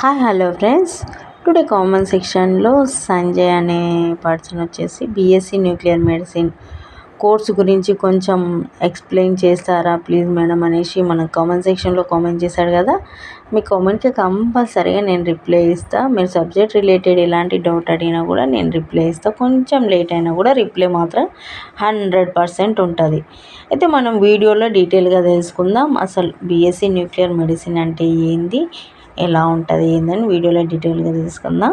Hi hello friends. Today comment సెక్షన్లో సంజయ్ అనే person వచ్చేసి బీఎస్సీ న్యూక్లియర్ మెడిసిన్ కోర్సు గురించి కొంచెం ఎక్స్ప్లెయిన్ చేస్తారా ప్లీజ్ మేడం అనేసి మన కామెంట్ సెక్షన్లో కామెంట్ చేశాడు కదా. మీ కామెంట్కి కంపల్సరీగా నేను రిప్లై ఇస్తాను. మీరు సబ్జెక్ట్ రిలేటెడ్ ఎలాంటి డౌట్ అడిగినా కూడా నేను రిప్లై ఇస్తాను. కొంచెం లేట్ అయినా కూడా రిప్లై మాత్రం 100% ఉంటుంది. అయితే మనం వీడియోలో డీటెయిల్గా తెలుసుకుందాం. అసలు బీఎస్సీ న్యూక్లియర్ మెడిసిన్ అంటే ఏంది, ఎలా ఉంటుంది ఏందని వీడియోలో డీటెయిల్గా తెలుసుకుందాం.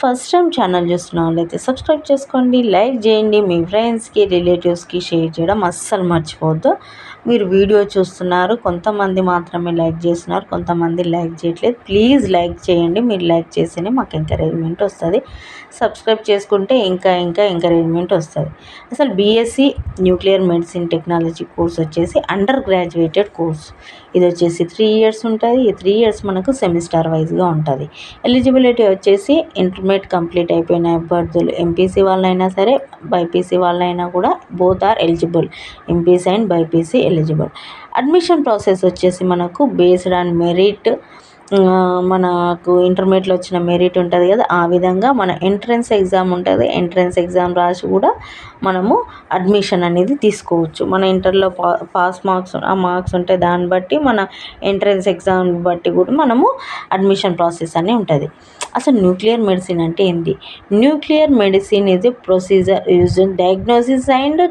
ఫస్ట్ టైం ఛానల్ చూస్తున్న వాళ్ళైతే సబ్స్క్రైబ్ చేసుకోండి, లైక్ చేయండి, మీ ఫ్రెండ్స్కి రిలేటివ్స్కి షేర్ చేయడం అస్సలు మర్చిపోవద్దు. మీరు వీడియో చూస్తున్నారు, కొంతమంది మాత్రమే లైక్ చేస్తున్నారు, కొంతమంది లైక్ చేయట్లేదు. ప్లీజ్ లైక్ చేయండి. మీరు లైక్ చేస్తేనే మాకు ఎంకరేజ్మెంట్ వస్తుంది. సబ్స్క్రైబ్ చేసుకుంటే ఇంకా ఎంకరేజ్మెంట్ వస్తుంది. అసలు BSc nuclear medicine technology course వచ్చేసి అండర్ గ్రాడ్యుయేటెడ్ కోర్స్. ఇది వచ్చేసి 3 years ఉంటుంది. ఈ 3 years మనకు సెమిస్టర్ వైజ్గా ఉంటుంది. ఎలిజిబిలిటీ వచ్చేసి ఇంటర్మీడియట్ కంప్లీట్ అయిపోయిన అభ్యర్థులు, ఎంపీసీ వాళ్ళైనా సరే బైపీసీ వాళ్ళైనా కూడా both are eligible. MPC and BiPC eligible. Admission process వచ్చేసి మనకు బేస్డ్ ఆన్ మెరిట్, మనకు ఇంటర్మీడియట్లో వచ్చిన మెరిట్ ఉంటుంది కదా, ఆ విధంగా మన ఎంట్రన్స్ ఎగ్జామ్ ఉంటుంది. ఎంట్రన్స్ ఎగ్జామ్ రాసి కూడా మనము అడ్మిషన్ అనేది తీసుకోవచ్చు. మన ఇంటర్లో పాస్ మార్క్స్, ఆ మార్క్స్ ఉంటే దాన్ని బట్టి మన ఎంట్రన్స్ ఎగ్జామ్ బట్టి కూడా మనము అడ్మిషన్ ప్రాసెస్ అని ఉంటుంది. అసలు న్యూక్లియర్ మెడిసిన్ అంటే ఏంటి? Nuclear medicine is a procedure used in diagnosis and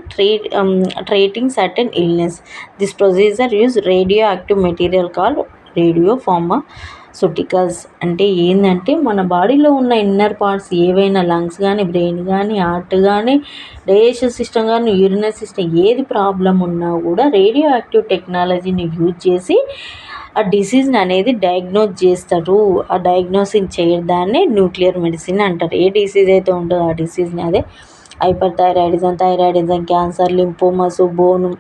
treating certain illness. This procedure use radio active material called radio pharmaceuticals. అంటే ఏంటంటే మన బాడీలో ఉన్న ఇన్నర్ పార్ట్స్ ఏవైనా, లంగ్స్ కానీ, బ్రెయిన్ కానీ, హార్ట్ కానీ, డైజెషన్ సిస్టమ్ కానీ, యూరినరీ సిస్టమ్ ఏది ప్రాబ్లం ఉన్నా కూడా రేడియో యాక్టివ్ టెక్నాలజీని యూజ్ చేసి ఆ డిసీజ్ని అనేది డయాగ్నోజ్ చేస్తారు. ఆ డయాగ్నోసింగ్ చేయడాన్ని న్యూక్లియర్ మెడిసిన్ అంటారు. ఏ డిసీజ్ అయితే ఉంటుందో ఆ డిసీజ్ని, అదే హైపర్ థైరాయిడిజం, క్యాన్సర్, లింఫోమస్, బోను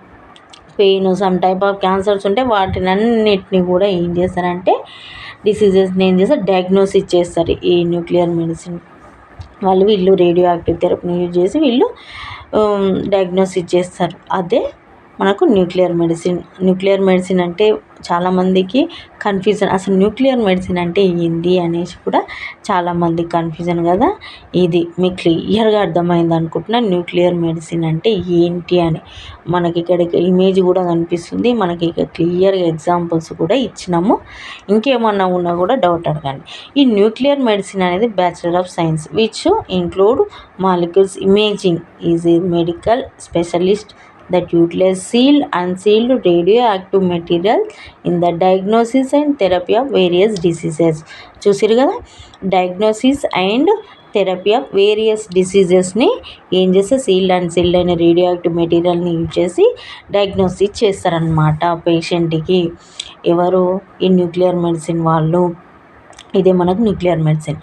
pain, some type of cancers ఉంటే వాటినన్నిటిని కూడా ఏం చేస్తారంటే డిసీజెస్ని ఏం చేస్తారు, డయాగ్నోసిస్ చేస్తారు ఈ న్యూక్లియర్ మెడిసిన్ వాళ్ళు. వీళ్ళు రేడియో యాక్టివ్ థెరపీని యూజ్ చేసి వీళ్ళు డయాగ్నోసిస్ చేస్తారు. అదే మనకు న్యూక్లియర్ మెడిసిన్. న్యూక్లియర్ మెడిసిన్ అంటే చాలామందికి కన్ఫ్యూజన్. అసలు న్యూక్లియర్ మెడిసిన్ అంటే ఏంది అనేసి కూడా చాలామంది కన్ఫ్యూజన్ కదా. ఇది మీకు క్లియర్గా అర్థమైంది అనుకుంటున్నా న్యూక్లియర్ మెడిసిన్ అంటే ఏంటి అని. మనకి ఇక్కడ ఇమేజ్ కూడా కనిపిస్తుంది, మనకి ఇక క్లియర్గా ఎగ్జాంపుల్స్ కూడా ఇచ్చినాము. ఇంకేమన్నా ఉన్నా కూడా డౌట్ అడగండి. ఈ న్యూక్లియర్ మెడిసిన్ అనేది bachelor of science which include molecules imaging is a medical specialist that utilize sealed and unsealed radioactive material in the diagnosis and therapy of various diseases. చూసిరు కదా, diagnosis and therapy of various డిసీజెస్ని ఏం చేస్తే sealed and sealed అయిన radioactive మెటీరియల్ని use చేసి diagnosis చేస్తారనమాట పేషెంట్కి. ఎవరు? ఈ న్యూక్లియర్ మెడిసిన్ వాళ్ళు. ఇదే మనకు nuclear medicine.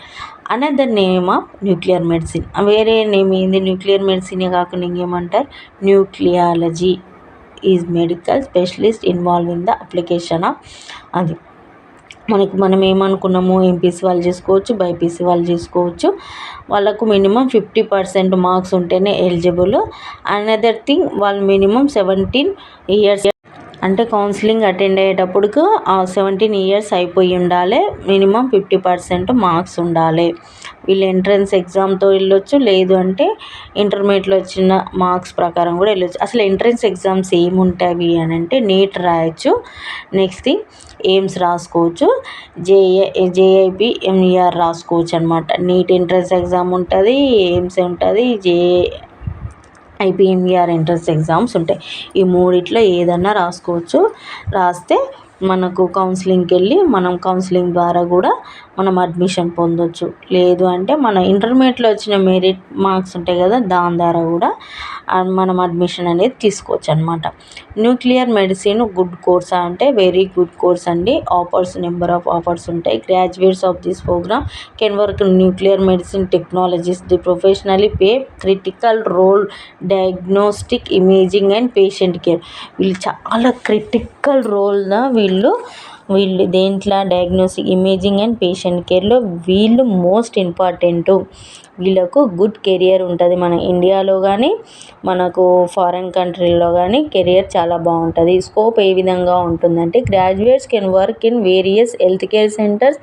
Another name of nuclear medicine, వేరే నేమ్ ఏంది? న్యూక్లియర్ మెడిసినే కాకుండా ఇంకేమంటారు? Nucleology is medical specialist involve in the application of. అది మనం ఏమనుకున్నాము, ఎంపీసీ వాళ్ళు చేసుకోవచ్చు, బైపీసీ వాళ్ళు చేసుకోవచ్చు. వాళ్ళకు మినిమం 50% మార్క్స్ ఉంటేనే ఎలిజిబుల్. అనదర్ థింగ్, వాళ్ళు మినిమం 17 years అంటే కౌన్సిలింగ్ అటెండ్ అయ్యేటప్పటికి 17 years అయిపోయి ఉండాలి. మినిమం 50% మార్క్స్ ఉండాలి. వీళ్ళు ఎంట్రన్స్ ఎగ్జామ్తో వెళ్ళొచ్చు, లేదు అంటే ఇంటర్మీడియట్లో వచ్చిన మార్క్స్ ప్రకారం కూడా వెళ్ళొచ్చు. అసలు ఎంట్రన్స్ ఎగ్జామ్స్ ఏముంటాయి అని అంటే నీట్ రాయొచ్చు, నెక్స్ట్ థింగ్ ఎయిమ్స్ రాసుకోవచ్చు, జేఐపి ఎంఈఆర్ రాసుకోవచ్చు అనమాట. నీట్ ఎంట్రన్స్ ఎగ్జామ్ ఉంటుంది, ఎయిమ్స్ ఉంటుంది, ఐపీఎంఈఆర్ ఎంట్రన్స్ ఎగ్జామ్స్ ఉంటాయి. ఈ మూడిట్లో ఏదన్నా రాసుకోవచ్చు. రాస్తే మనకు కౌన్సిలింగ్కి వెళ్ళి మనం కౌన్సిలింగ్ ద్వారా కూడా మనం అడ్మిషన్ పొందొచ్చు. లేదు అంటే మన ఇంటర్మీడియట్లో వచ్చిన మెరిట్ మార్క్స్ ఉంటాయి కదా, దాని ద్వారా కూడా మనం అడ్మిషన్ అనేది తీసుకోవచ్చు అనమాట. న్యూక్లియర్ మెడిసిన్ గుడ్ కోర్స్ అంటే వెరీ గుడ్ కోర్స్ అండి. నెంబర్ ఆఫ్ ఆఫర్స్ ఉంటాయి. Graduates of this programme can work nuclear medicine technologies the professionally play critical role diagnostic, imaging and patient care. వీళ్ళు చాలా క్రిటికల్ రోల్న వీళ్ళు వీళ్ళు దేంట్లో డయాగ్నోస్టిక్, ఇమేజింగ్ అండ్ పేషెంట్ కేర్లో వీళ్ళు మోస్ట్ ఇంపార్టెంటు. వీళ్ళకు గుడ్ కెరియర్ ఉంటుంది మన ఇండియాలో కానీ మనకు ఫారెన్ కంట్రీల్లో కానీ కెరియర్ చాలా బాగుంటుంది. స్కోప్ ఏ విధంగా ఉంటుందంటే graduates can work in various health care centres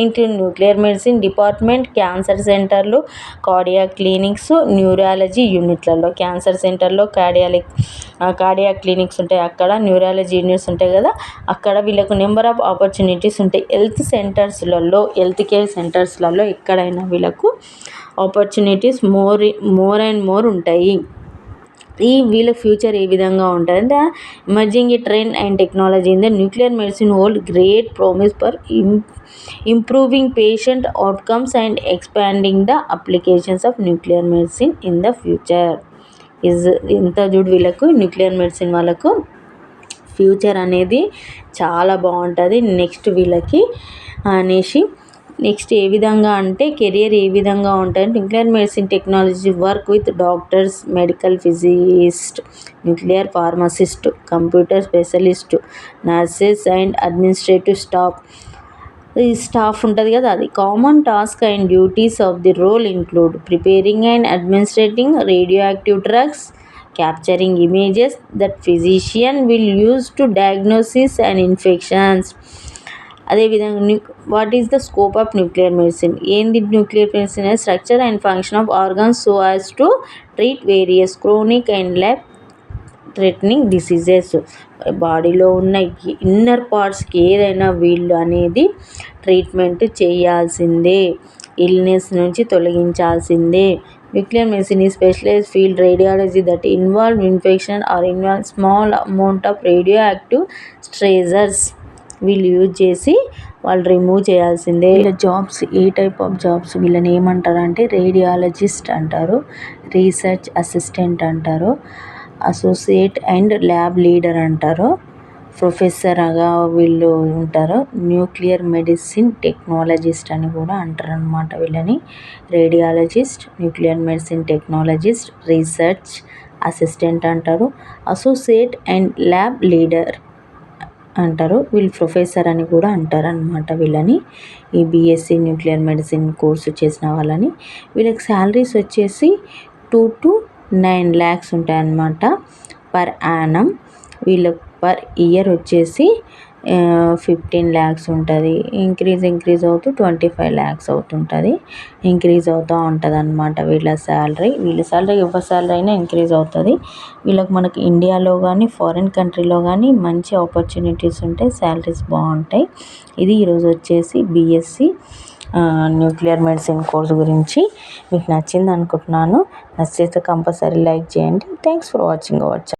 include nuclear medicine department, cancer సెంటర్లు, కార్డియాక్ క్లినిక్స్, న్యూరాలజీ యూనిట్లలో. క్యాన్సర్ సెంటర్లో కార్డియాక్ క్లినిక్స్ ఉంటాయి, అక్కడ న్యూరాలజీ యూనిట్స్ ఉంటాయి కదా, అక్కడ వీళ్ళకు నెంబర్ ఆఫ్ ఆపర్చునిటీస్ ఉంటాయి. హెల్త్ కేర్ సెంటర్స్లలో ఎక్కడైనా వీళ్ళకు ఆపర్చునిటీస్ మోర్ అండ్ మోర్ ఉంటాయి. వీళ్ళ ఫ్యూచర్ ఏ విధంగా ఉంటుంది, emerging trend and technology in the nuclear medicine hold great promise for improving patient outcomes and expanding the applications of nuclear medicine in the future. ఇంత చూడు వీళ్ళకు nuclear medicine వాళ్ళకు future అనేది చాలా బాగుంటుంది. నెక్స్ట్ ఏ విధంగా అంటే కెరియర్ ఏ విధంగా ఉంటాయంటే nuclear medicine technology work with doctors, medical physicist, nuclear pharmacist, computer specialist, nurses and administrative staff ఉంటుంది కదా అది. Common task and duties of the role include preparing and administrating radioactive drugs, capturing images that physician will use to diagnosis and infections. అదేవిధంగా what is the scope of nuclear medicine, ఏంది nuclear medicine structure and function of organs so as to treat various chronic and life threatening diseases. బాడీలో ఉన్న inner పార్ట్స్కి ఏదైనా వీళ్ళు అనేది treatment చేయాల్సిందే, illness నుంచి తొలగించాల్సిందే. న్యూక్లియర్ మెడిసిన్ ఈ specialized field radiology that involve infection or involve small amount of radioactive tracers వీళ్ళు యూజ్ చేసి వాళ్ళు రిమూవ్ చేయాల్సిందే. వీళ్ళ జాబ్స్ ఏ టైప్ ఆఫ్ జాబ్స్ వీళ్ళని ఏమంటారంటే రేడియాలజిస్ట్ అంటారు, రీసెర్చ్ అసిస్టెంట్ అంటారు, అసోసియేట్ అండ్ ల్యాబ్ లీడర్ అంటారు, ప్రొఫెసర్గా వీళ్ళు ఉంటారు, న్యూక్లియర్ మెడిసిన్ టెక్నాలజిస్ట్ అని కూడా అంటారు అనమాట. వీళ్ళని radiologist, nuclear medicine technologist, research assistant అంటారు, అసోసియేట్ అండ్ ల్యాబ్ లీడర్ అంటారు, వీళ్ళు ప్రొఫెసర్ అని కూడా అంటారు అనమాట. వీళ్ళని ఈ బీఎస్సీ న్యూక్లియర్ మెడిసిన్ కోర్సు చేసిన వాళ్ళని. వీళ్ళకి శాలరీస్ వచ్చేసి 2 to 9 lakhs ఉంటాయన్నమాట పర్ యానం. వీళ్ళకి పర్ ఇయర్ వచ్చేసి 15 lakhs ఉంటుంది. ఇంక్రీజ్ అవుతూ 25 lakhs అవుతుంటుంది. ఇంక్రీజ్ అవుతూ ఉంటుంది అనమాట వీళ్ళ శాలరీ ఎవరి శాలరీ అయినా ఇంక్రీజ్ అవుతుంది. వీళ్ళకి మనకి ఇండియాలో కానీ ఫారిన్ కంట్రీలో కానీ మంచి ఆపర్చునిటీస్ ఉంటాయి, శాలరీస్ బాగుంటాయి. ఇది ఈరోజు వచ్చేసి బీఎస్సీ న్యూక్లియర్ మెడిసిన్ కోర్స్ గురించి. మీకు నచ్చింది అనుకుంటున్నాను. నచ్చితే కంపల్సరీ లైక్ చేయండి. Thanks for watching our channel.